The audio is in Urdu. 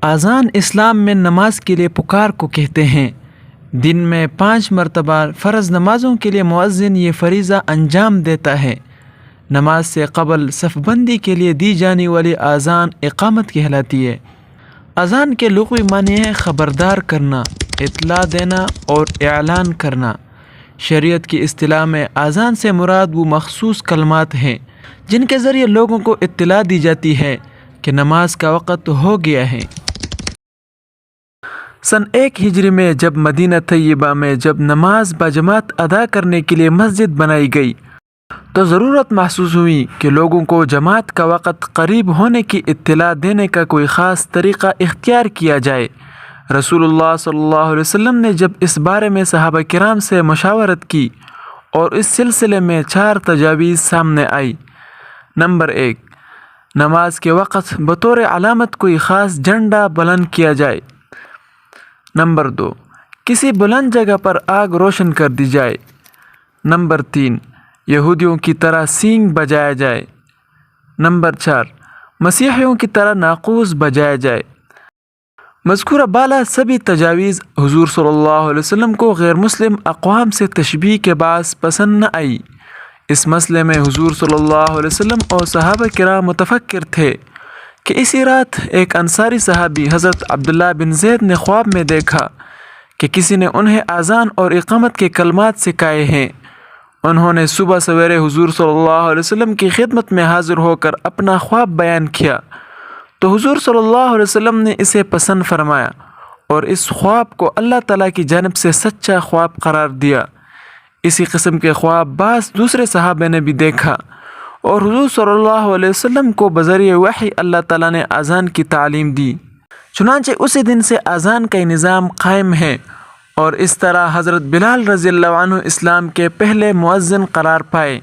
اذان اسلام میں نماز کے لیے پکار کو کہتے ہیں۔ دن میں 5 مرتبہ فرض نمازوں کے لیے مؤذن یہ فریضہ انجام دیتا ہے۔ نماز سے قبل صف بندی کے لیے دی جانے والی اذان اقامت کہلاتی ہے۔ اذان کے لغوی معنی ہے خبردار کرنا، اطلاع دینا اور اعلان کرنا۔ شریعت کی اصطلاح میں اذان سے مراد وہ مخصوص کلمات ہیں جن کے ذریعے لوگوں کو اطلاع دی جاتی ہے کہ نماز کا وقت ہو گیا ہے۔ سن 1 ہجری میں جب مدینہ طیبہ میں جب نماز باجماعت ادا کرنے کے لیے مسجد بنائی گئی تو ضرورت محسوس ہوئی کہ لوگوں کو جماعت کا وقت قریب ہونے کی اطلاع دینے کا کوئی خاص طریقہ اختیار کیا جائے۔ رسول اللہ صلی اللہ علیہ وسلم نے جب اس بارے میں صحابہ کرام سے مشاورت کی اور اس سلسلے میں 4 تجاویز سامنے آئی۔ نمبر 1، نماز کے وقت بطور علامت کوئی خاص جھنڈا بلند کیا جائے۔ نمبر 2، کسی بلند جگہ پر آگ روشن کر دی جائے۔ نمبر 3، یہودیوں کی طرح سینگ بجایا جائے۔ نمبر 4، مسیحیوں کی طرح ناقوس بجایا جائے۔ مذکورہ بالا سبھی تجاویز حضور صلی اللہ علیہ وسلم کو غیر مسلم اقوام سے تشبیہ کے باعث پسند نہ آئی۔ اس مسئلے میں حضور صلی اللہ علیہ وسلم اور صحابہ کرام متفکر تھے کہ اسی رات ایک انصاری صحابی حضرت عبداللہ بن زید نے خواب میں دیکھا کہ کسی نے انہیں اذان اور اقامت کے کلمات سکھائے ہیں۔ انہوں نے صبح سویرے حضور صلی اللہ علیہ وسلم کی خدمت میں حاضر ہو کر اپنا خواب بیان کیا تو حضور صلی اللہ علیہ وسلم نے اسے پسند فرمایا اور اس خواب کو اللہ تعالیٰ کی جانب سے سچا خواب قرار دیا۔ اسی قسم کے خواب بعض دوسرے صحابہ نے بھی دیکھا اور حضور صلی اللہ علیہ وسلم کو بذریعہ وحی اللہ تعالیٰ نے اذان کی تعلیم دی۔ چنانچہ اسی دن سے اذان کا نظام قائم ہے اور اس طرح حضرت بلال رضی اللہ عنہ اسلام کے پہلے مؤذن قرار پائے۔